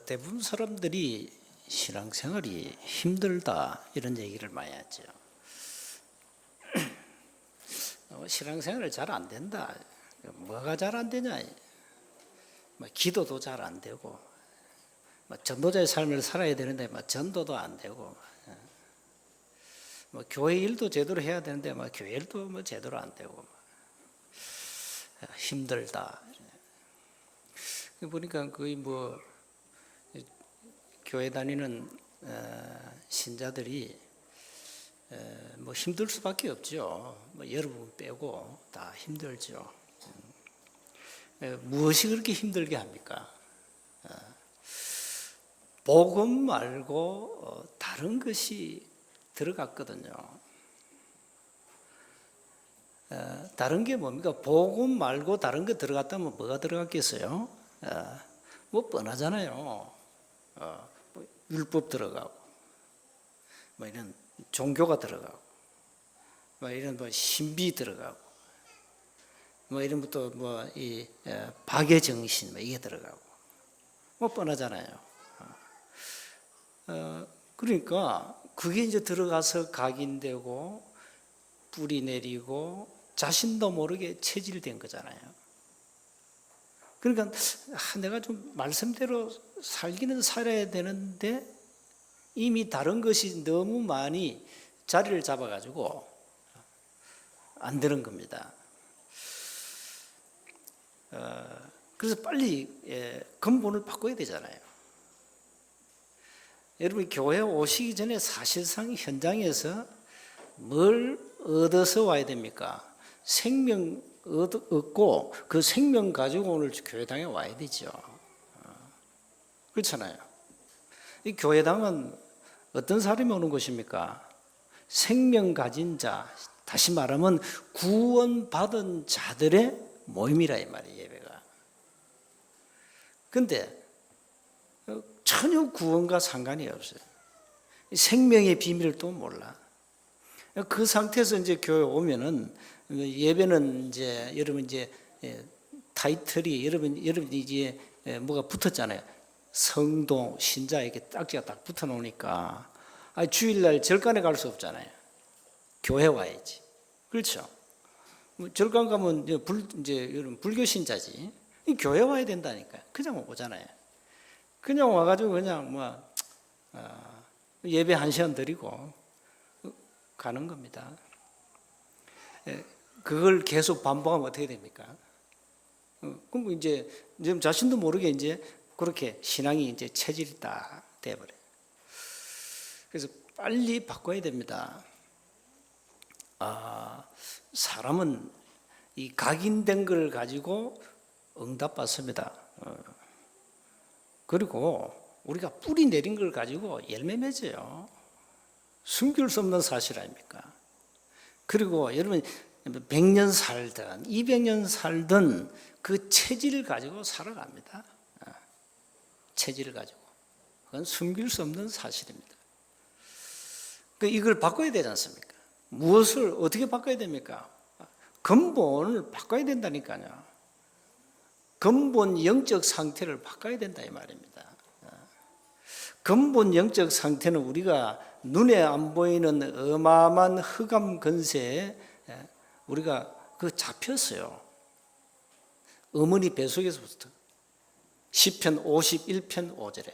대부분 사람들이 신앙생활이 힘들다 이런 얘기를 많이 하죠. 신앙생활을 잘 안 된다. 뭐가 잘 안 되냐? 기도도 잘 안 되고, 전도자의 삶을 살아야 되는데 전도도 안 되고, 교회 일도 제대로 해야 되는데 교회 일도 제대로 안 되고, 힘들다. 보니까 거의 교회 다니는 신자들이 힘들 수밖에 없죠. 여러분 빼고 다 힘들죠. 무엇이 그렇게 힘들게 합니까? 복음 말고 다른 것이 들어갔거든요. 다른 게 뭡니까? 복음 말고 다른 거 들어갔다면 뭐가 들어갔겠어요? 뻔하잖아요. 율법 들어가고, 이런 종교가 들어가고, 이런 신비 들어가고, 이런 것도 이 박의 정신 이게 들어가고, 뻔하잖아요. 그러니까 그게 이제 들어가서 각인되고 뿌리 내리고 자신도 모르게 체질된 거잖아요. 그러니까 내가 좀 말씀대로 살기는 살아야 되는데 이미 다른 것이 너무 많이 자리를 잡아가지고 안 되는 겁니다. 그래서 빨리 근본을 바꿔야 되잖아요. 여러분 교회 오시기 전에 사실상 현장에서 뭘 얻어서 와야 됩니까? 생명 얻고 그 생명 가지고 오늘 교회당에 와야 되죠. 그렇잖아요. 이 교회당은 어떤 사람이 오는 곳입니까? 생명 가진 자, 다시 말하면 구원받은 자들의 모임이라 이 말이에요, 예배가. 근데 전혀 구원과 상관이 없어요. 생명의 비밀을 또 몰라. 그 상태에서 이제 교회 오면은 예배는 이제 여러분 이제 타이틀이 여러분 이제 뭐가 붙었잖아요. 성도 신자 이렇게 딱지가 딱 붙어 놓으니까 주일날 절간에 갈 수 없잖아요. 교회 와야지. 그렇죠? 절간 가면 이제 여러분 불교 신자지. 교회 와야 된다니까요. 그냥 오잖아요. 그냥 와가지고 그냥 예배 1시간 드리고 가는 겁니다. 그걸 계속 반복하면 어떻게 됩니까? 그럼 이제 자신도 모르게 이제 그렇게 신앙이 이제 체질이 딱 돼버려요. 그래서 빨리 바꿔야 됩니다. 사람은 이 각인된 걸 가지고 응답받습니다. 그리고 우리가 뿌리 내린 걸 가지고 열매 맺어요. 숨길 수 없는 사실 아닙니까? 그리고 여러분 100년 살든 200년 살든 그 체질을 가지고 살아갑니다. 체질을 가지고. 그건 숨길 수 없는 사실입니다. 이걸 바꿔야 되지 않습니까? 무엇을 어떻게 바꿔야 됩니까? 근본을 바꿔야 된다니까요. 근본 영적 상태를 바꿔야 된다 이 말입니다. 근본 영적 상태는 우리가 눈에 안 보이는 어마어마한 흑암 근세에 우리가 잡혔어요. 어머니 뱃속에서부터. 시편 51편 5절에.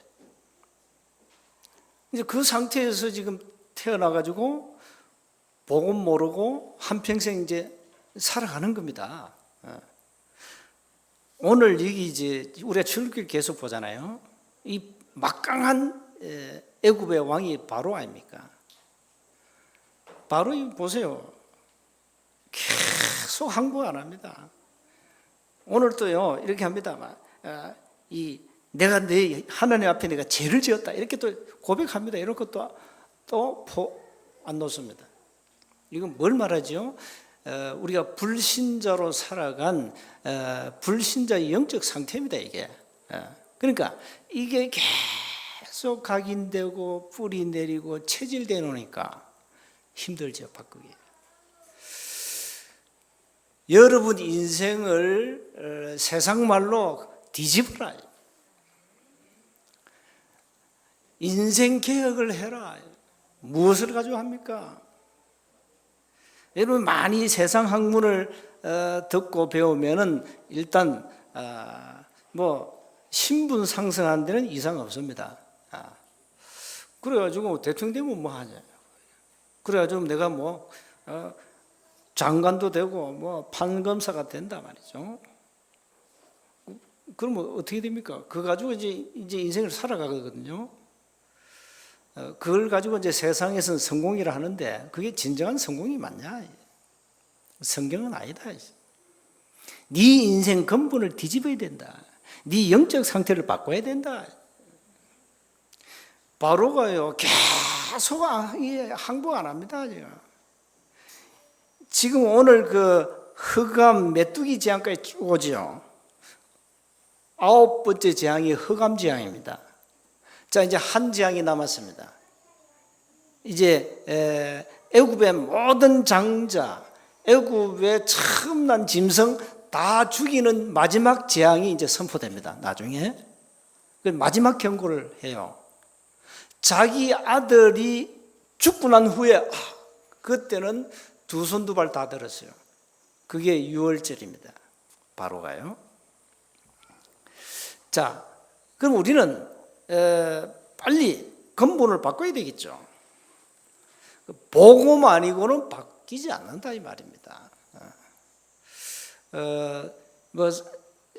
이제 그 상태에서 지금 태어나가지고 복음 모르고 한평생 이제 살아가는 겁니다. 오늘 여기 이제 우리가 출애굽기를 계속 보잖아요. 이 막강한 애굽의 왕이 바로 아닙니까? 바로 보세요. 계속 항복 안 합니다. 오늘 또요 이렇게 합니다. 내가 내 하나님 앞에 내가 죄를 지었다 이렇게 또 고백합니다. 이런 것도 또 안 놓습니다. 이건 뭘 말하죠? 우리가 불신자로 살아간 불신자의 영적 상태입니다. 이게. 그러니까 이게 계속 각인되고 뿌리 내리고 체질돼 놓으니까 힘들죠, 바꾸기. 여러분 인생을 세상 말로 뒤집어라. 인생 개혁을 해라. 무엇을 가지고 합니까? 여러분 많이 세상 학문을 듣고 배우면은 일단 뭐 신분 상승하는 데는 이상 없습니다. 그래가지고 대통령 되면 뭐 하냐? 그래가지고 내가 뭐 장관도 되고 뭐 판검사가 된다 말이죠. 그러면 어떻게 됩니까? 그거 가지고 이제 인생을 살아가거든요. 그걸 가지고 이제 세상에서는 성공이라 하는데 그게 진정한 성공이 맞냐? 성경은 아니다. 네 인생 근본을 뒤집어야 된다. 네 영적 상태를 바꿔야 된다. 바로가요 계속 항복 안 합니다. 지금 오늘 그 흑암 메뚜기 재앙까지 쭉 오죠. 9번째 재앙이 흑암 재앙입니다. 자, 이제 한 재앙이 남았습니다. 이제 애굽의 모든 장자, 애굽의 처음 난 짐승 다 죽이는 마지막 재앙이 이제 선포됩니다. 나중에 마지막 경고를 해요. 자기 아들이 죽고 난 후에 그때는 두 손 두 발 다 들었어요. 그게 6월절입니다. 바로가요. 자, 그럼 우리는 빨리 근본을 바꿔야 되겠죠. 복음 아니고는 바뀌지 않는다 이 말입니다. 뭐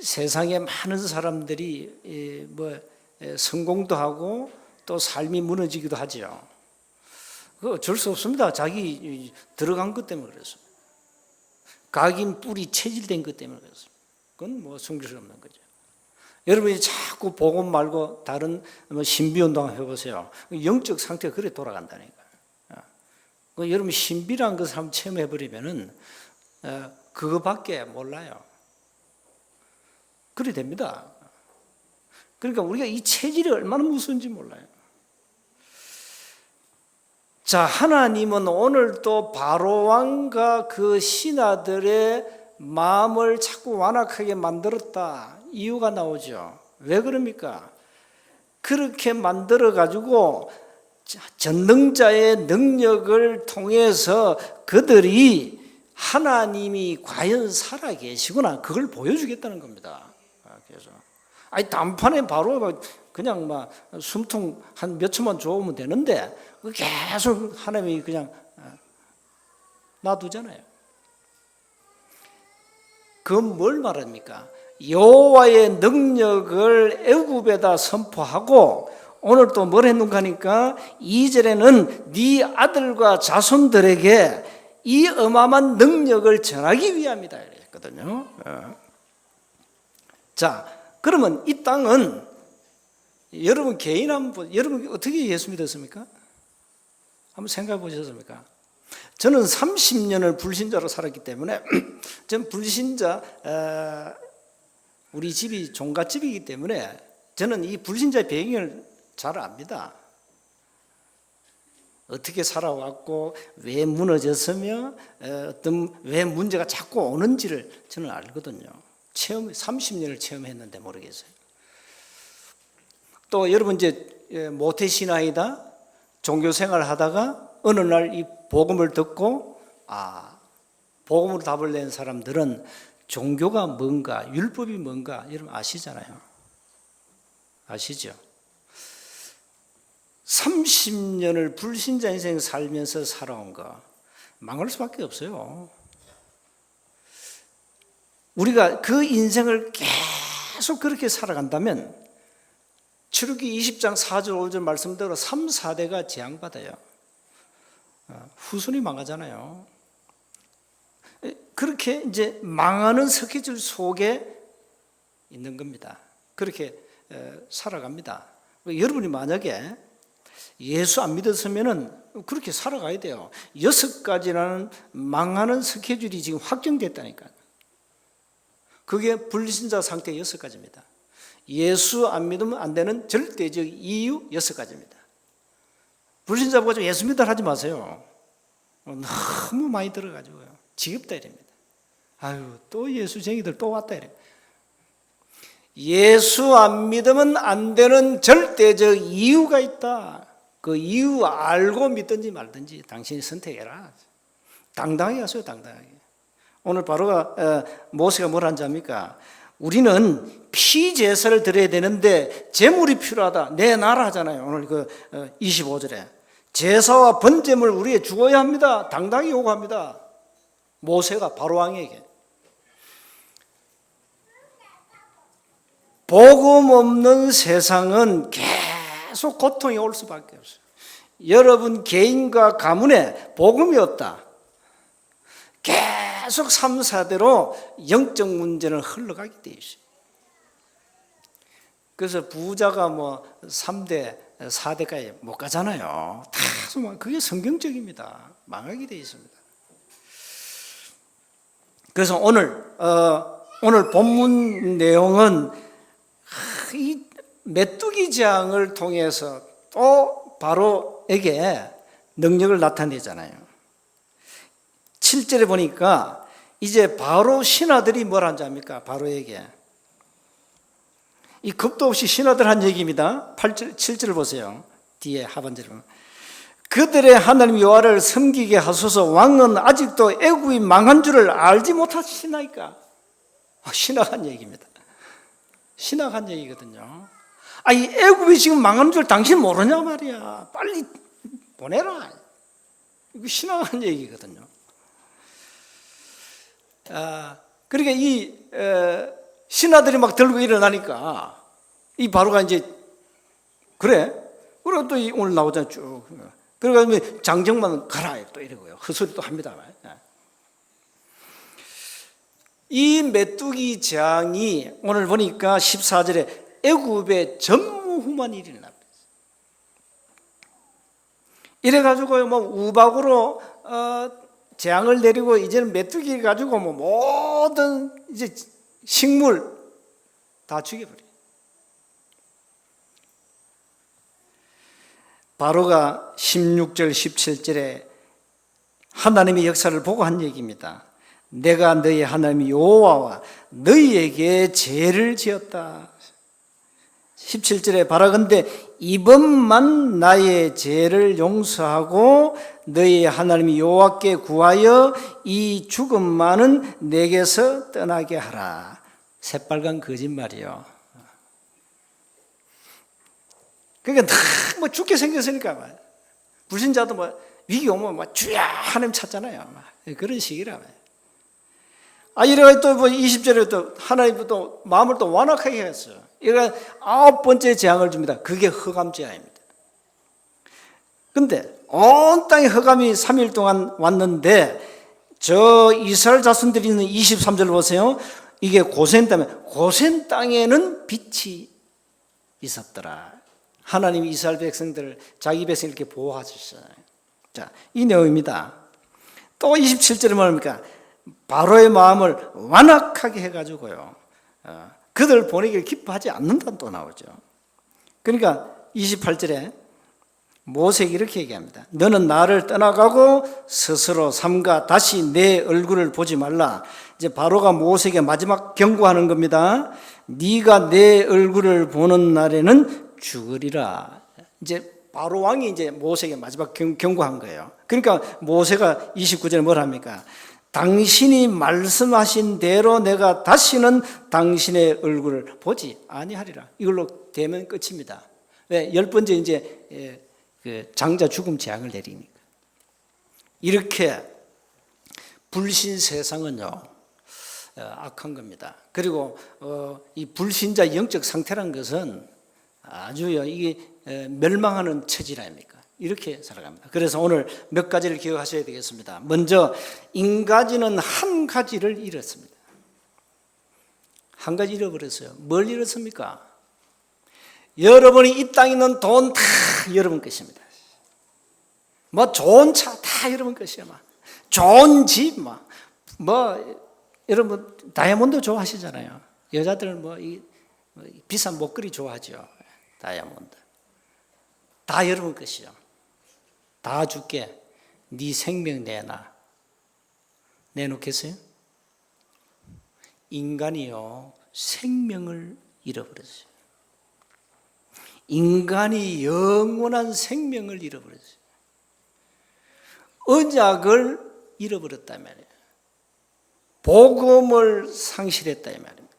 세상에 많은 사람들이 뭐 성공도 하고 또 삶이 무너지기도 하죠. 그 어쩔 수 없습니다. 자기 들어간 것 때문에 그렇습니다. 각인 뿌리 체질된 것 때문에 그렇습니다. 그건 뭐 숨길 수 없는 거죠. 여러분이 자꾸 복음 말고 다른 신비운동 해보세요. 영적 상태가 그래 돌아간다니까요. 여러분 신비란 것을 한번 체험해버리면은 그거밖에 몰라요. 그래 됩니다. 그러니까 우리가 이 체질이 얼마나 무서운지 몰라요. 자, 하나님은 오늘 또 바로왕과 그 신하들의 마음을 자꾸 완악하게 만들었다. 이유가 나오죠. 왜 그럽니까? 그렇게 만들어가지고 전능자의 능력을 통해서 그들이 하나님이 과연 살아계시구나 그걸 보여주겠다는 겁니다. 그래서 단판에 바로 그냥 막 숨통 한 몇 초만 줘오면 되는데 계속 하나님이 그냥 놔두잖아요. 그건 뭘 말합니까? 여호와의 능력을 애굽에다 선포하고 오늘 또 뭘 했는가 하니까 2절에는 네 아들과 자손들에게 이 어마어마한 능력을 전하기 위함이다 이랬거든요. 자, 그러면 이 땅은 여러분 개인 한번 여러분 어떻게 예수 믿었습니까? 한번 생각해 보셨습니까? 저는 30년을 불신자로 살았기 때문에 전 불신자 우리 집이 종갓집이기 때문에 저는 이 불신자의 배경을 잘 압니다. 어떻게 살아왔고 왜 무너졌으며 왜 문제가 자꾸 오는지를 저는 알거든요. 30년을 체험했는데 모르겠어요. 또 여러분 이제 모태신앙이다 종교 생활을 하다가 어느 날 이 복음을 듣고 복음으로 답을 낸 사람들은 종교가 뭔가 율법이 뭔가 여러분 아시잖아요. 아시죠? 30년을 불신자 인생 살면서 살아온 거 망할 수밖에 없어요. 우리가 그 인생을 계속 그렇게 살아간다면 출애굽기 20장 4절 5절 말씀대로 3, 4대가 재앙받아요. 후손이 망하잖아요. 그렇게 이제 망하는 스케줄 속에 있는 겁니다. 그렇게 살아갑니다. 여러분이 만약에 예수 안 믿었으면은 그렇게 살아가야 돼요. 6가지라는 망하는 스케줄이 지금 확정됐다니까요. 그게 불신자 상태 6가지입니다. 예수 안 믿으면 안 되는 절대적 이유 6가지입니다. 불신자 보고 예수 믿으라 하지 마세요. 너무 많이 들어가지고요. 지겹다 이랍니다. 아유, 또 예수쟁이들 또 왔다 이래. 예수 안 믿으면 안 되는 절대적 이유가 있다. 그 이유 알고 믿든지 말든지 당신이 선택해라. 당당하게 하세요. 당당하게. 오늘 바로가 모세가 뭘 한지 압니까? 우리는 피제사를 드려야 되는데 제물이 필요하다. 내놔라 하잖아요. 오늘 그 25절에 제사와 번제물 우리에 주어야 합니다. 당당히 요구합니다. 모세가 바로 왕에게. 복음 없는 세상은 계속 고통이 올 수밖에 없어요. 여러분 개인과 가문에 복음이 없다. 계속 3, 4대로 영적 문제는 흘러가게 돼 있어요. 그래서 부자가 뭐 3대, 4대까지 못 가잖아요. 다 그게 성경적입니다. 망하게 돼 있습니다. 그래서 오늘 본문 내용은 이 메뚜기 재앙을 통해서 또 바로에게 능력을 나타내잖아요. 7절에 보니까 이제 바로 신하들이 뭘 한지 압니까? 바로에게. 이 겁도 없이 신하들 한 얘기입니다. 7절 보세요. 뒤에 하반절에 보면. 그들의 하나님 여호와를 섬기게 하소서. 왕은 아직도 애굽이 망한 줄을 알지 못하시나이까. 신하가 한 얘기입니다. 신하가 한 얘기거든요. 이 애굽이 지금 망한 줄 당신 모르냐 말이야. 빨리 보내라. 이거 신하가 한 얘기거든요. 그러니까 이 신하들이 막 들고 일어나니까 이 바로가 이제 그래. 그리고 또 오늘 나오잖아요. 쭉. 그러니까 장정만 가라 또 이러고요. 헛소리 또 합니다. 이 메뚜기 재앙이 오늘 보니까 14절에 애굽의 전무후무한 일이 일어납니다. 이래가지고 뭐 우박으로 재앙을 내리고 이제는 메뚜기 가지고 뭐 모든 이제 식물 다 죽여버려요. 바로가 16절 17절에 하나님의 역사를 보고 한 얘기입니다. 내가 너희 하나님 여호와와 너희에게 죄를 지었다. 17절에 바라건대 이번만 나의 죄를 용서하고 너희 하나님 여호와께 구하여 이 죽음만은 내게서 떠나게 하라. 새빨간 거짓말이요. 그러니까 뭐 죽게 생겼으니까 불신자도 뭐 위기 오면 막 주야 하나님 찾잖아요. 그런 식이라. 이래가 또 뭐 20절에 또 하나님 또 마음을 또 완악하게 했어요. 이거 9번째 재앙을 줍니다. 그게 흑암 재앙입니다. 근데 온 땅에 흑암이 3일 동안 왔는데 저 이스라엘 자손들이 있는 23절 보세요. 이게 고센 땅에 고센 땅에는 빛이 있었더라. 하나님이 이스라엘 백성들을 자기 백성 이렇게 보호하셨어요. 자, 이 내용입니다. 또 27절에 뭐합니까? 바로의 마음을 완악하게 해가지고요. 그들 보내기를 기뻐하지 않는다 또 나오죠. 그러니까 28절에 모세에게 이렇게 얘기합니다. 너는 나를 떠나가고 스스로 삼가 다시 내 얼굴을 보지 말라. 이제 바로가 모세에게 마지막 경고하는 겁니다. 네가 내 얼굴을 보는 날에는 죽으리라. 이제 바로 왕이 이제 모세에게 마지막 경고한 거예요. 그러니까 모세가 29절에 뭘 합니까? 당신이 말씀하신 대로 내가 다시는 당신의 얼굴을 보지 아니하리라. 이걸로 되면 끝입니다. 왜? 10번째 이제 그 장자 죽음 재앙을 내리니까. 이렇게 불신 세상은요 악한 겁니다. 그리고 이 불신자 영적 상태란 것은 아주요 이게 멸망하는 처지라 아닙니까? 이렇게 살아갑니다. 그래서 오늘 몇 가지를 기억하셔야 되겠습니다. 먼저 인가지는 한 가지를 잃었습니다. 한 가지 잃어버렸어요. 뭘 잃었습니까? 여러분이 이 땅에 있는 돈 다 여러분 것입니다. 뭐 좋은 차 다 여러분 것이야. 좋은 집 뭐 여러분 다이아몬드 좋아하시잖아요. 여자들은 이 비싼 목걸이 좋아하죠. 다이아몬드 다 여러분 것이요. 다 줄게. 네 생명 내놓겠어요? 인간이요 생명을 잃어버렸어요. 인간이 영원한 생명을 잃어버렸어요. 언약을 잃어버렸단 말이에요. 복음을 상실했다 이 말입니다.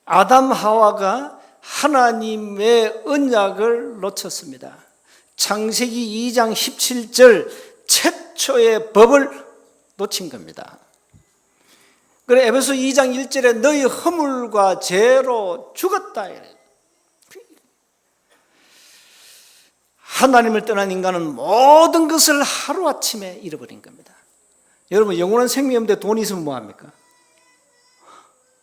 아담 하와가 하나님의 언약을 놓쳤습니다. 창세기 2장 17절 최초의 법을 놓친 겁니다. 그래 에베소 2장 1절에 너희 허물과 죄로 죽었다. 하나님을 떠난 인간은 모든 것을 하루아침에 잃어버린 겁니다. 여러분 영원한 생명이 없는데 돈이 있으면 뭐합니까?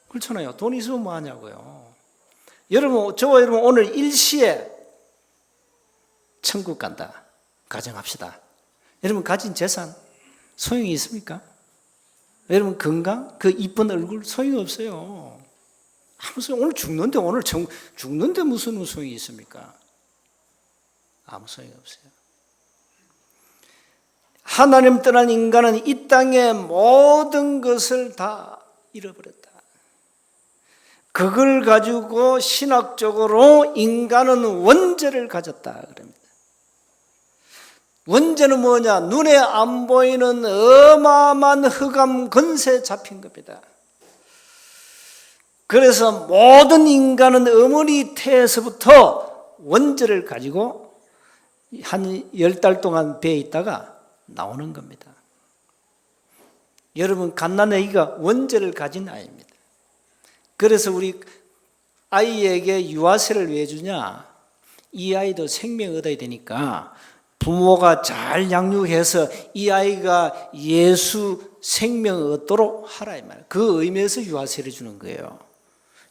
그렇잖아요. 돈이 있으면 뭐하냐고요. 여러분 저와 여러분 오늘 일시에 천국 간다 가정합시다. 여러분 가진 재산 소용이 있습니까? 여러분 건강 그 이쁜 얼굴 소용이 없어요. 아무 소용. 오늘 죽는데 죽는데 무슨 소용이 있습니까? 아무 소용이 없어요. 하나님 떠난 인간은 이 땅의 모든 것을 다 잃어버렸다. 그걸 가지고 신학적으로 인간은 원죄를 가졌다 그럽니다. 원죄는 뭐냐? 눈에 안 보이는 어마어마한 흑암 권세에 잡힌 겁니다. 그래서 모든 인간은 어머니 태에서부터 원죄를 가지고 한 10달 동안 배에 있다가 나오는 겁니다. 여러분 갓난아기가 원죄를 가진 아이입니다. 그래서 우리 아이에게 유아세를 왜 주냐? 이 아이도 생명을 얻어야 되니까 부모가 잘 양육해서 이 아이가 예수 생명을 얻도록 하라 이 말이에요. 그 의미에서 유아세를 주는 거예요.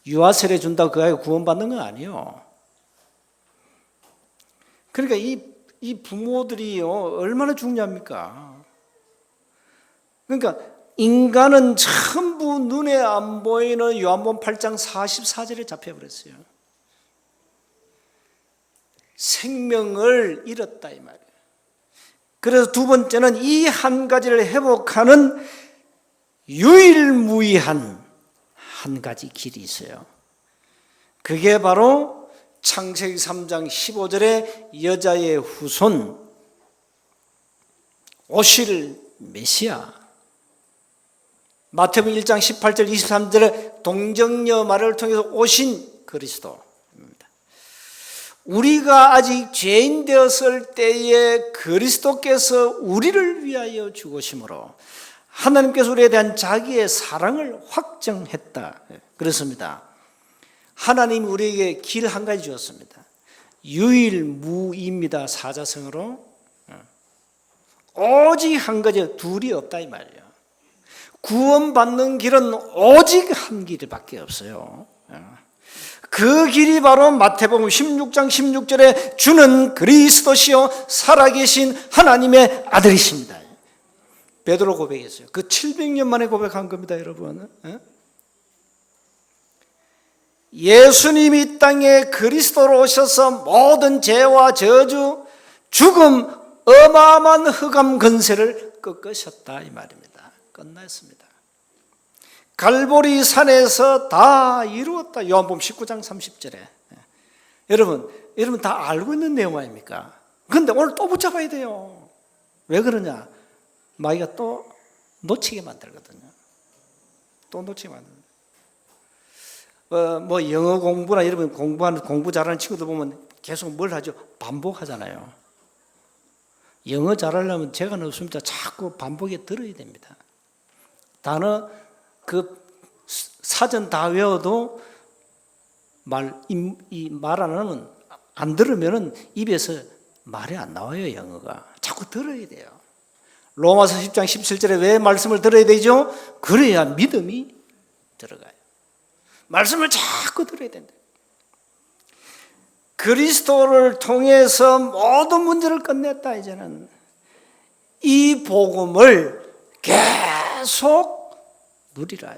유아세를 준다고 그 아이가 구원받는 건 아니에요. 그러니까 이 부모들이요 얼마나 중요합니까? 그러니까 인간은 전부 눈에 안 보이는 요한복음 8장 44절에 잡혀버렸어요. 생명을 잃었다 이 말이에요. 그래서 두 번째는 이 한 가지를 회복하는 유일무이한 한 가지 길이 있어요. 그게 바로 창세기 3장 15절에 여자의 후손 오실 메시아, 마태복음 1장 18절 23절에 동정녀 마리아를 통해서 오신 그리스도입니다. 우리가 아직 죄인 되었을 때에 그리스도께서 우리를 위하여 죽으심으로 하나님께서 우리에 대한 자기의 사랑을 확정했다 그렇습니다. 하나님이 우리에게 길 한 가지 주었습니다. 유일무이입니다. 사자성어로 오직 한 가지, 둘이 없다 이 말이에요. 구원받는 길은 오직 한 길밖에 없어요. 그 길이 바로 마태복음 16장 16절에 주는 그리스도시요 살아계신 하나님의 아들이십니다. 베드로 고백했어요. 그 700년 만에 고백한 겁니다, 여러분. 예수님이 이 땅에 그리스도로 오셔서 모든 죄와 저주, 죽음, 어마어마한 흑암 권세를 꺾으셨다 이 말입니다. 끝났습니다. 갈보리 산에서 다 이루었다. 요한복음 19장 30절에. 여러분 다 알고 있는 내용 아닙니까? 그런데 오늘 또 붙잡아야 돼요. 왜 그러냐? 마귀가 또 놓치게 만들거든요. 또 놓치게 만듭니다. 뭐 영어 공부나 여러분 공부 잘하는 친구들 보면 계속 뭘 하죠? 반복하잖아요. 영어 잘하려면 제가 없습니다. 자꾸 반복에 들어야 됩니다. 단어 그 사전 다 외워도 말 안 하면 안 들으면은 입에서 말이 안 나와요. 영어가 자꾸 들어야 돼요. 로마서 10장 17절에 왜 말씀을 들어야 되죠? 그래야 믿음이 들어가요. 말씀을 자꾸 들어야 된다. 그리스도를 통해서 모든 문제를 끝냈다. 이제는 이 복음을 계속 누리라.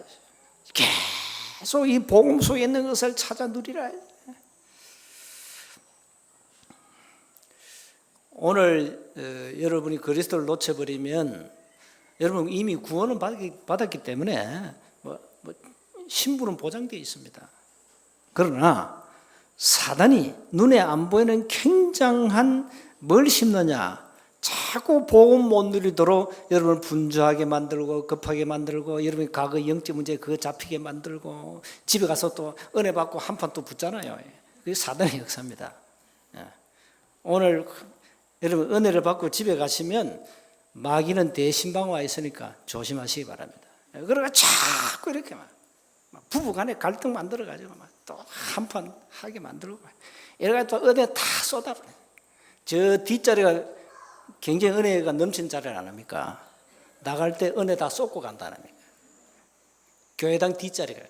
계속 이 복음 속에 있는 것을 찾아 누리라. 오늘 여러분이 그리스도를 놓쳐버리면 여러분 이미 구원은 받았기 때문에 신분은 보장되어 있습니다. 그러나 사단이 눈에 안 보이는 굉장한 뭘 심느냐? 자꾸 복음 못 누리도록 여러분을 분주하게 만들고 급하게 만들고 여러분이 과거 영적 문제 그거 잡히게 만들고 집에 가서 또 은혜 받고 한판 또 붙잖아요. 그게 사단의 역사입니다. 오늘 여러분 은혜를 받고 집에 가시면 마귀는 대신방 와 있으니까 조심하시기 바랍니다. 그러니까 자꾸 이렇게 막 부부간에 갈등 만들어가지고 또 한판 하게 만들고 이래가지고 또 은혜 다 쏟아버려요. 저 뒷자리가 굉장히 은혜가 넘친 자리를 안 합니까? 나갈 때 은혜 다 쏟고 간다는 겁니다. 교회당 뒷자리가.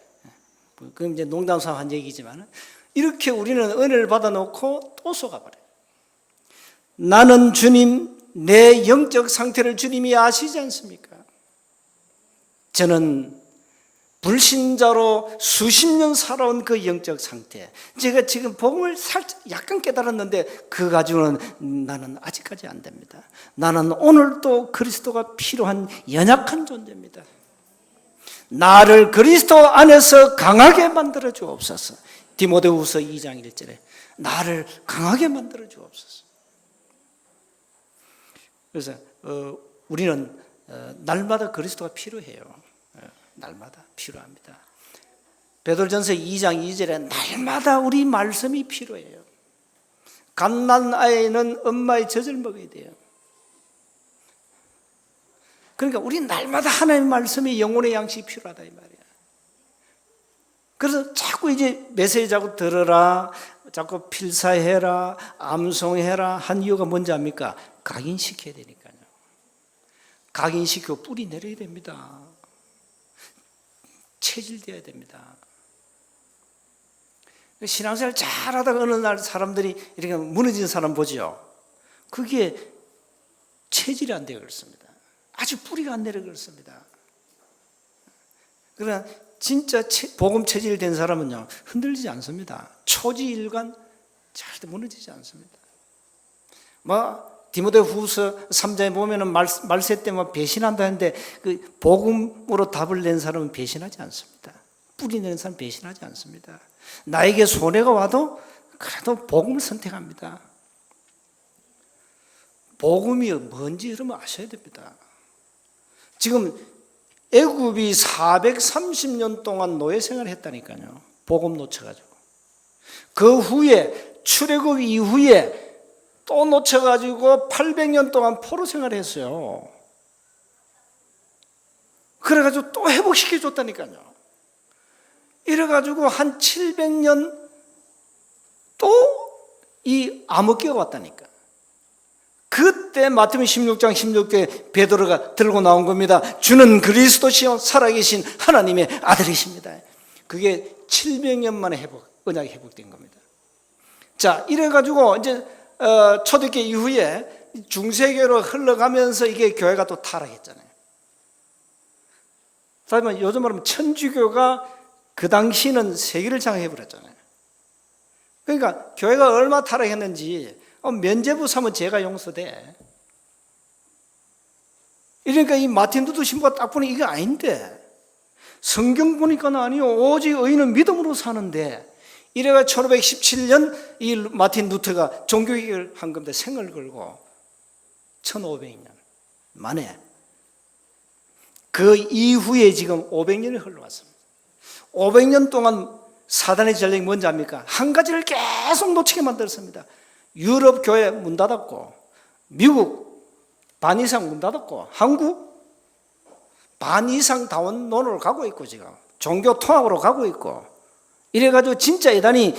그럼 이제 농담삼아 한 얘기지만 이렇게 우리는 은혜를 받아놓고 또 쏟아버려요. 나는 주님, 내 영적 상태를 주님이 아시지 않습니까? 저는 불신자로 수십 년 살아온 그 영적 상태, 제가 지금 복음을 살짝 약간 깨달았는데 그 가지고는 나는 아직까지 안 됩니다. 나는 오늘도 그리스도가 필요한 연약한 존재입니다. 나를 그리스도 안에서 강하게 만들어 주옵소서. 디모데후서 2장 1절에 나를 강하게 만들어 주옵소서. 그래서 우리는 날마다 그리스도가 필요해요. 날마다 필요합니다. 베드로전서 2장 2절에 날마다 우리 말씀이 필요해요. 갓난 아이는 엄마의 젖을 먹어야 돼요. 그러니까 우리 날마다 하나님의 말씀이 영혼의 양식이 필요하다 이 말이야. 그래서 자꾸 이제 메시지 자꾸 들어라, 자꾸 필사해라, 암송해라 한 이유가 뭔지 압니까? 각인시켜야 되니까요. 각인시키고 뿌리 내려야 됩니다. 체질되어야 됩니다. 신앙생활 잘하다가 어느 날 사람들이 이렇게 무너진 사람 보죠. 그게 체질이 안 되어 그렇습니다. 아직 뿌리가 안 내려 그렇습니다. 그러나 진짜 복음 체질된 사람은요 흔들리지 않습니다. 초지일관 절대 무너지지 않습니다. 디모데후서 3장에 보면은 말세 때 배신한다 하는데 그 복음으로 답을 낸 사람은 배신하지 않습니다. 뿌리 내는 사람 배신하지 않습니다. 나에게 손해가 와도 그래도 복음을 선택합니다. 복음이 뭔지 여러분 아셔야 됩니다. 지금 애굽이 430년 동안 노예 생활을 했다니까요. 복음 놓쳐가지고. 그 후에 출애굽 이후에 또 놓쳐가지고 800년 동안 포로 생활을 했어요. 그래가지고 또 회복시켜 줬다니까요. 이래가지고 한 700년 또 이 암흑기가 왔다니까. 그때 마태복음 16장 16절에 베드로가 들고 나온 겁니다. 주는 그리스도시요 살아계신 하나님의 아들이십니다. 그게 700년 만에 언약이 회복된 겁니다. 자, 이래가지고 이제 초대교회 이후에 중세교로 흘러가면서 이게 교회가 또 타락했잖아요. 그러면 요즘 말하면 천주교가 그 당시는 세계를 장악해버렸잖아요. 그러니까 교회가 얼마나 타락했는지 면죄부 삼은 죄가 용서돼. 이러니까 이 마틴 루터 신부가 딱 보니 이게 아닌데 성경 보니까는 아니요 오직 의인은 믿음으로 사는데 이래가 1517년 이 마틴 루터가 종교개혁을 한 겁니다. 생을 걸고 1500년 만에 그 이후에 지금 500년이 흘러왔습니다. 500년 동안 사단의 전략이 뭔지 압니까? 한 가지를 계속 놓치게 만들었습니다. 유럽 교회 문 닫았고 미국 반 이상 문 닫았고 한국 반 이상 다원론으로 가고 있고 지금 종교 통합으로 가고 있고 이래가지고 진짜 이단이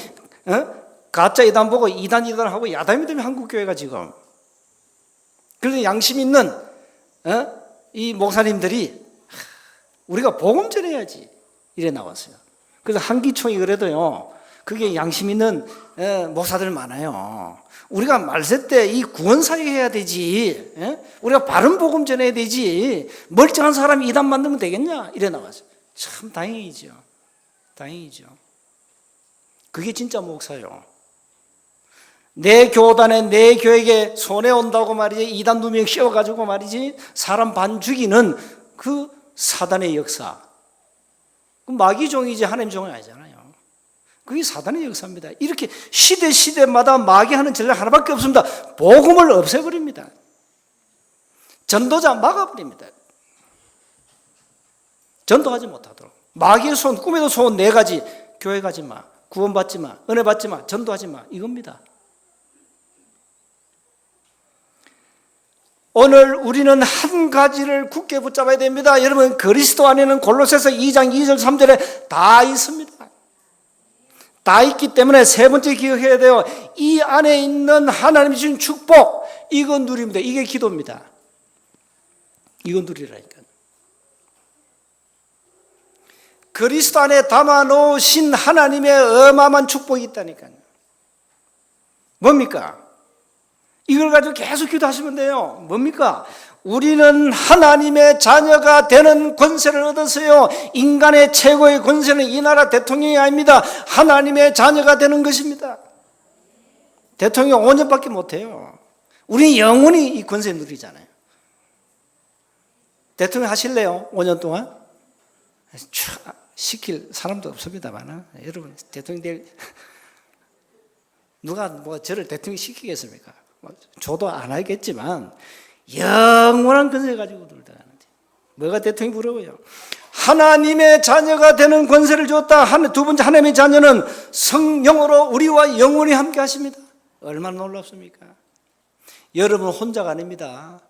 가짜 이단 보고 이단하고 야단이 되면 한국 교회가 지금. 그래서 양심 있는 이 목사님들이 우리가 복음 전해야지 이래 나왔어요. 그래서 한기총이 그래도요 그게 양심 있는 목사들 많아요. 우리가 말세 때 이 구원사역 해야 되지, 우리가 바른 복음 전해야 되지, 멀쩡한 사람이 이단 만들면 되겠냐 이래 나왔어요. 참 다행이죠. 다행이죠. 그게 진짜 목사요. 내 교단에 내 교회에 손해 온다고 말이지 이단 누명 씌워가지고 말이지 사람 반 죽이는 그 사단의 역사. 그 마귀 종이지 하나님 종이 아니잖아요. 그게 사단의 역사입니다. 이렇게 시대마다 마귀하는 전략 하나밖에 없습니다. 복음을 없애버립니다. 전도자 막아버립니다. 전도하지 못하도록. 마귀의 손, 꿈에도 손 4가지. 교회 가지 마, 구원받지 마, 은혜 받지 마, 전도하지 마, 이겁니다. 오늘 우리는 한 가지를 굳게 붙잡아야 됩니다. 여러분, 그리스도 안에는 골로새서 2장 2절 3절에 다 있습니다. 다 있기 때문에 세 번째 기억해야 돼요. 이 안에 있는 하나님이 주신 축복, 이거 누립니다. 이게 기도입니다. 이거 누리라니까요. 그리스도 안에 담아 놓으신 하나님의 어마어마한 축복이 있다니까요. 뭡니까? 이걸 가지고 계속 기도하시면 돼요. 뭡니까? 우리는 하나님의 자녀가 되는 권세를 얻었어요. 인간의 최고의 권세는 이 나라 대통령이 아닙니다. 하나님의 자녀가 되는 것입니다. 대통령 5년밖에 못해요. 우리는 영원히 이 권세 누리잖아요. 대통령 하실래요? 5년 동안? 시킬 사람도 없습니다만, 여러분, 대통령 될 누가 저를 대통령 시키겠습니까? 저도 안 하겠지만 영원한 권세 가지고 놀다가는데 뭐가 대통령이 부러워요? 하나님의 자녀가 되는 권세를 줬다. 두 번째, 하나님의 자녀는 성령으로 우리와 영원히 함께 하십니다. 얼마나 놀랍습니까? 여러분 혼자가 아닙니다.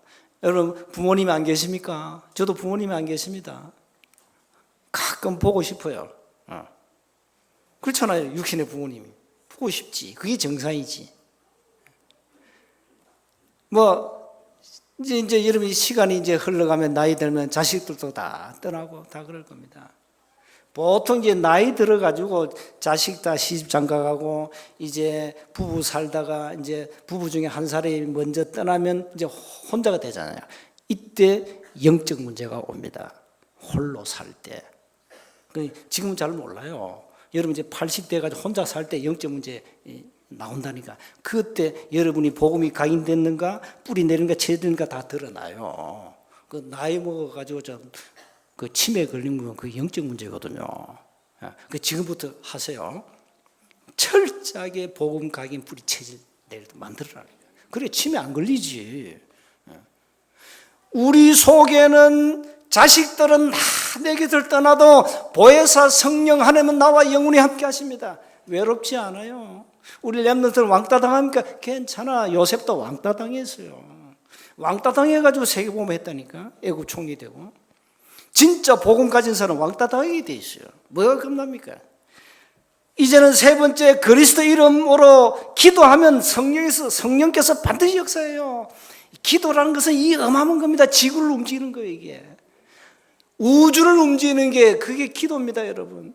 여러분 부모님이 안 계십니까? 저도 부모님이 안 계십니다. 가끔 보고 싶어요. 그렇잖아요. 육신의 부모님이 보고 싶지. 그게 정상이지. 이제 여러분 시간이 이제 흘러가면 나이 들면 자식들도 다 떠나고 다 그럴 겁니다. 보통 이제 나이 들어가지고 자식 다 시집 장가가고 이제 부부 살다가 이제 부부 중에 한 사람이 먼저 떠나면 이제 혼자가 되잖아요. 이때 영적 문제가 옵니다. 홀로 살 때. 지금은 잘 몰라요. 여러분 이제 80대 가지고 혼자 살 때 영적 문제 나온다니까. 그때 여러분이 복음이 각인됐는가 뿌리 내리는가 제대는가 다 드러나요. 그 나이 먹어가지고 그 치매 걸린 건 그 영적 문제거든요. 그 지금부터 하세요. 철저하게 복음 각인 뿌리 체질 만들어라. 그래 치매 안 걸리지. 우리 속에는 자식들은 다 내 곁을 떠나도 보혜사 성령 하나님은 나와 영원히 함께 하십니다. 외롭지 않아요. 우리 렘넌트는 왕따 당합니까? 괜찮아. 요셉도 왕따 당했어요. 왕따 당해가지고 세계복음 했다니까. 애국 총리 되고. 진짜 복음 가진 사람은 왕따 당하게 돼 있어요. 뭐가 겁납니까? 이제는 세 번째, 그리스도 이름으로 기도하면 성령께서 반드시 역사해요. 기도라는 것은 이 어마어마한 겁니다. 지구를 움직이는 거예요, 이게. 우주를 움직이는 게 그게 기도입니다, 여러분.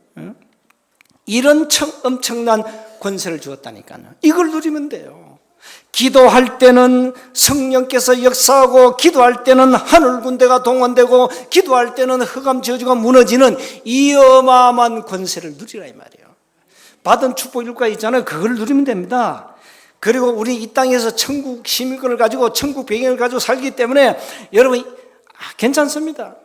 이런 엄청난 권세를 주었다니까요. 이걸 누리면 돼요. 기도할 때는 성령께서 역사하고, 기도할 때는 하늘 군대가 동원되고, 기도할 때는 흑암 저주가 무너지는 이 어마어마한 권세를 누리라 이 말이에요. 받은 축복 일과 있잖아요. 그걸 누리면 됩니다. 그리고 우리 이 땅에서 천국 시민권을 가지고 천국 배경을 가지고 살기 때문에 여러분 괜찮습니다.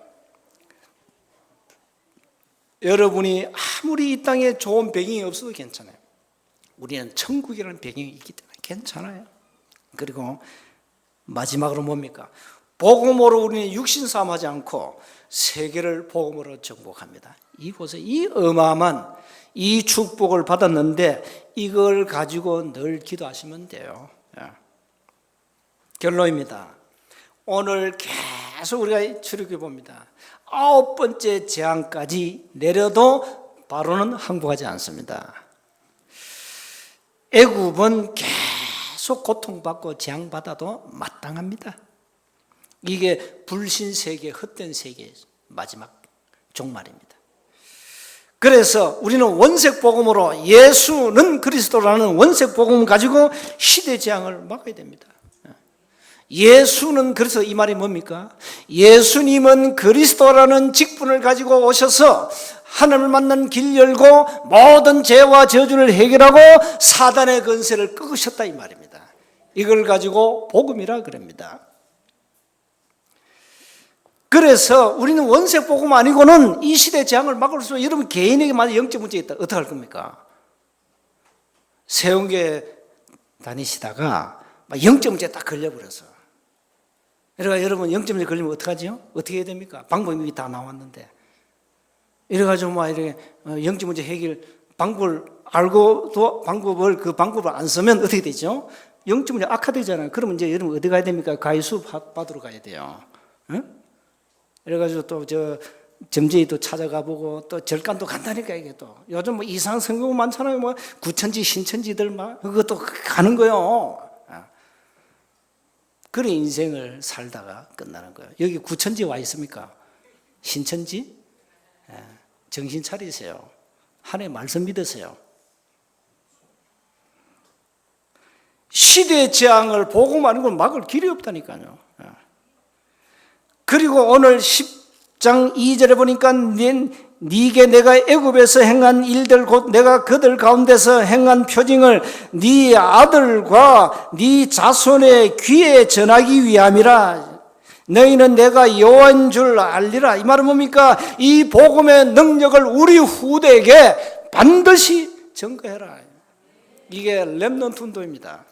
여러분이 아무리 이 땅에 좋은 배경이 없어도 괜찮아요. 우리는 천국이라는 배경이 있기 때문에 괜찮아요. 그리고 마지막으로 뭡니까? 복음으로 우리는 육신싸움하지 않고 세계를 복음으로 정복합니다. 이곳에 이 어마어마한 이 축복을 받았는데 이걸 가지고 늘 기도하시면 돼요. 결론입니다. 오늘 계속 우리가 출입해 봅니다. 9번째 재앙까지 내려도 바로는 항복하지 않습니다. 애굽은 계속 고통받고 재앙받아도 마땅합니다. 이게 불신 세계, 헛된 세계의 마지막 종말입니다. 그래서 우리는 원색 복음으로 예수는 그리스도라는 원색 복음을 가지고 시대 재앙을 막아야 됩니다. 예수는, 그래서 이 말이 뭡니까? 예수님은 그리스도라는 직분을 가지고 오셔서 하나님을 만난 길 열고 모든 죄와 저주를 해결하고 사단의 권세를 꺾으셨다 이 말입니다. 이걸 가지고 복음이라 그럽니다. 그래서 우리는 원색 복음 아니고는 이 시대 재앙을 막을 수, 여러분 개인에게 만약 영적 문제가 있다 어떻게 할 겁니까? 세운교회 다니시다가 막 영적문제에 딱 걸려버려서. 그러니까 여러분 영적문제 걸리면 어떡하지요? 어떻게 해야 됩니까? 방법이 다 나왔는데. 이래가지고 막 이렇게 영적문제 해결 방법을 알고도 그 방법을 안 쓰면 어떻게 되죠? 영적문제 악화되잖아요. 그러면 이제 여러분 어디 가야 됩니까? 가이수 받으러 가야 돼요. 응? 이래가지고 또 점쟁이도 찾아가 보고 또 절간도 간다니까. 이게 또 요즘 뭐 이상 성경 많잖아요. 뭐 구천지 신천지들 막 그것도 가는 거요. 그런 인생을 살다가 끝나는 거예요. 여기 구천지 와 있습니까? 신천지? 정신 차리세요. 하나님의 말씀 믿으세요. 시대의 재앙을 복음하는 건 막을 길이 없다니까요. 그리고 오늘 10장 2절에 보니까 네게 내가 애굽에서 행한 일들 곧 내가 그들 가운데서 행한 표징을 네 아들과 네 자손의 귀에 전하기 위함이라. 너희는 내가 여호와인 줄 알리라. 이 말은 뭡니까? 이 복음의 능력을 우리 후대에게 반드시 전거해라. 이게 렘넌트 운동입니다.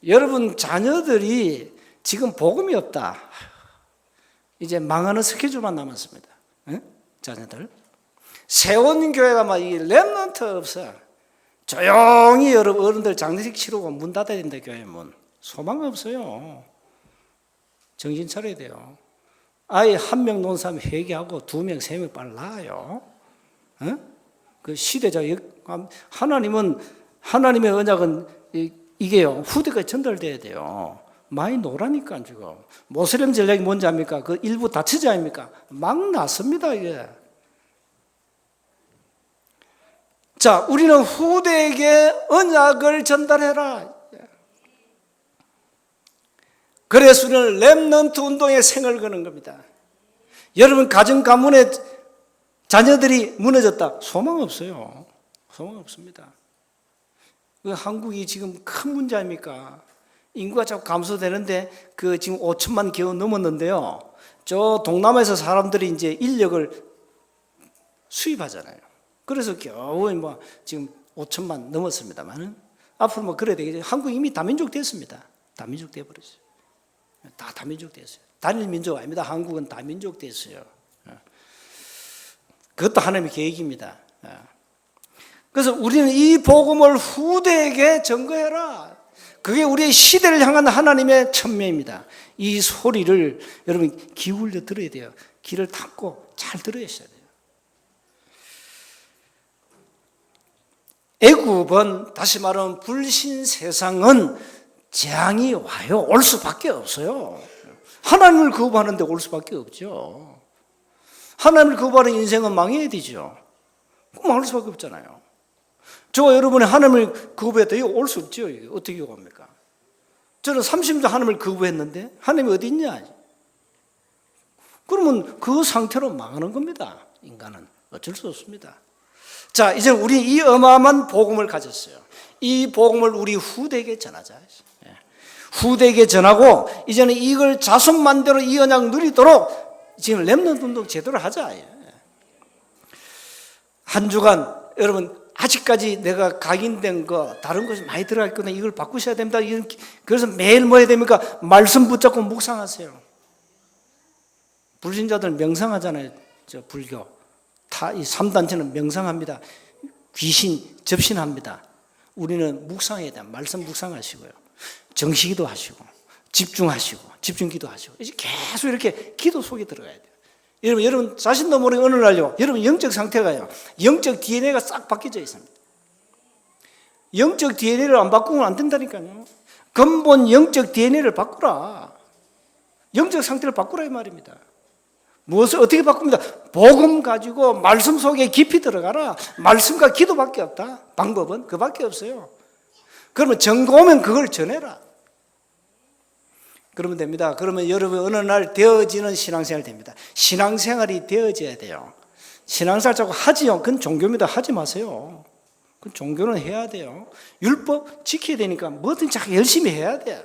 여러분 자녀들이 지금 복음이 없다. 이제 망하는 스케줄만 남았습니다. 응? 자녀들. 세원교회가 막 이 렘넌트 없어. 조용히 여러분 어른들 장례식 치르고 문 닫아야 된다. 교회 문. 소망 없어요. 정신 차려야 돼요. 아예 한 명 놓은 사람 회개하고 2명, 3명 빨리 나아요. 응? 그 시대적 하나님의 언약은 이게요 후대가 전달돼야 돼요. 많이 노라니까 지금. 모슬렘 전략이 뭔지 압니까? 그 일부 다치지 아닙니까? 막 났습니다 이게. 자, 우리는 후대에게 언약을 전달해라. 그래서 우리는 렘넌트 운동에 생을 거는 겁니다. 여러분 가정 가문의 자녀들이 무너졌다. 소망 없어요. 소망 없습니다. 한국이 지금 큰 문제 아닙니까? 인구가 자꾸 감소되는데 지금 5천만 겨우 넘었는데요. 저 동남아에서 사람들이 이제 인력을 수입하잖아요. 그래서 겨우 뭐 지금 5천만 넘었습니다만 앞으로 뭐 그래야 되겠죠. 한국 이미 다민족 됐습니다. 다민족 돼버렸어요. 다 다민족 됐어요. 단일 민족 아닙니다. 한국은 다민족 됐어요. 그것도 하나님의 계획입니다. 그래서 우리는 이 복음을 후대에게 전거해라. 그게 우리의 시대를 향한 하나님의 천명입니다. 이 소리를 여러분 기울여 들어야 돼요. 귀를 닫고 잘 들으셔야 돼요. 애굽은 다시 말하면 불신 세상은 재앙이 와요. 올 수밖에 없어요. 하나님을 거부하는데 올 수밖에 없죠. 하나님을 거부하는 인생은 망해야 되죠. 망할 수밖에 없잖아요. 저와 여러분이 하나님을 거부했다. 이거 올 수 없죠. 이게 어떻게 거부합니까? 저는 30년 하나님을 거부했는데 하나님이 어디 있냐? 그러면 그 상태로 망하는 겁니다. 인간은 어쩔 수 없습니다. 자, 이제 우리 이 어마어마한 복음을 가졌어요. 이 복음을 우리 후대에게 전하자. 후대에게 전하고 이제는 이걸 자손만대로 이 언약 누리도록 지금 렘넌트 운동 제대로 하자. 한 주간 여러분 아직까지 내가 각인된 거 다른 것이 많이 들어가 있거든요. 이걸 바꾸셔야 됩니다. 그래서 매일 뭐 해야 됩니까? 말씀 붙잡고 묵상하세요. 불신자들 명상하잖아요. 저 불교. 이 3단체는 명상합니다. 귀신 접신합니다. 우리는 묵상해야 돼요. 말씀 묵상하시고요. 정시기도 하시고 집중하시고 집중기도 하시고 이제 계속 이렇게 기도 속에 들어가야 돼요. 여러분 자신도 모르게 어느 날요. 여러분 영적 상태가요. 영적 DNA가 싹 바뀌어져 있습니다. 영적 DNA를 안 바꾸면 안 된다니까요. 근본 영적 DNA를 바꾸라. 영적 상태를 바꾸라 이 말입니다. 무엇을 어떻게 바꿉니다? 복음 가지고 말씀 속에 깊이 들어가라. 말씀과 기도밖에 없다. 방법은 그밖에 없어요. 그러면 정거 오면 그걸 전해라. 그러면 됩니다. 그러면 여러분 어느 날 되어지는 신앙생활 됩니다. 신앙생활이 되어져야 돼요. 신앙생활 자꾸 하지요. 그건 종교입니다. 하지 마세요. 그건 종교는 해야 돼요. 율법 지켜야 되니까 뭐든 자꾸 열심히 해야 돼요.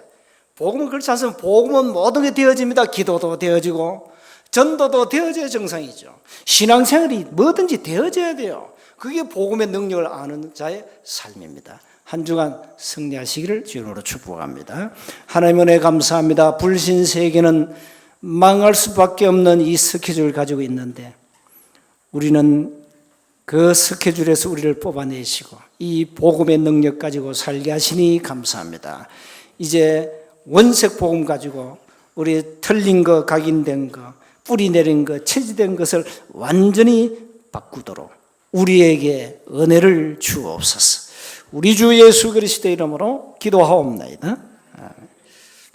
복음은 그렇지 않으면 복음은 모든 게 되어집니다. 기도도 되어지고 전도도 되어져야 정상이죠. 신앙생활이 뭐든지 되어져야 돼요. 그게 복음의 능력을 아는 자의 삶입니다. 한 주간 승리하시기를 주님으로 축복합니다. 하나님 은혜 감사합니다. 불신 세계는 망할 수밖에 없는 이 스케줄을 가지고 있는데 우리는 그 스케줄에서 우리를 뽑아내시고 이 복음의 능력 가지고 살게 하시니 감사합니다. 이제 원색 복음 가지고 우리 틀린 거, 각인된 거, 뿌리 내린 거, 체지된 것을 완전히 바꾸도록 우리에게 은혜를 주옵소서. 우리 주 예수 그리스도의 이름으로 기도하옵나이다.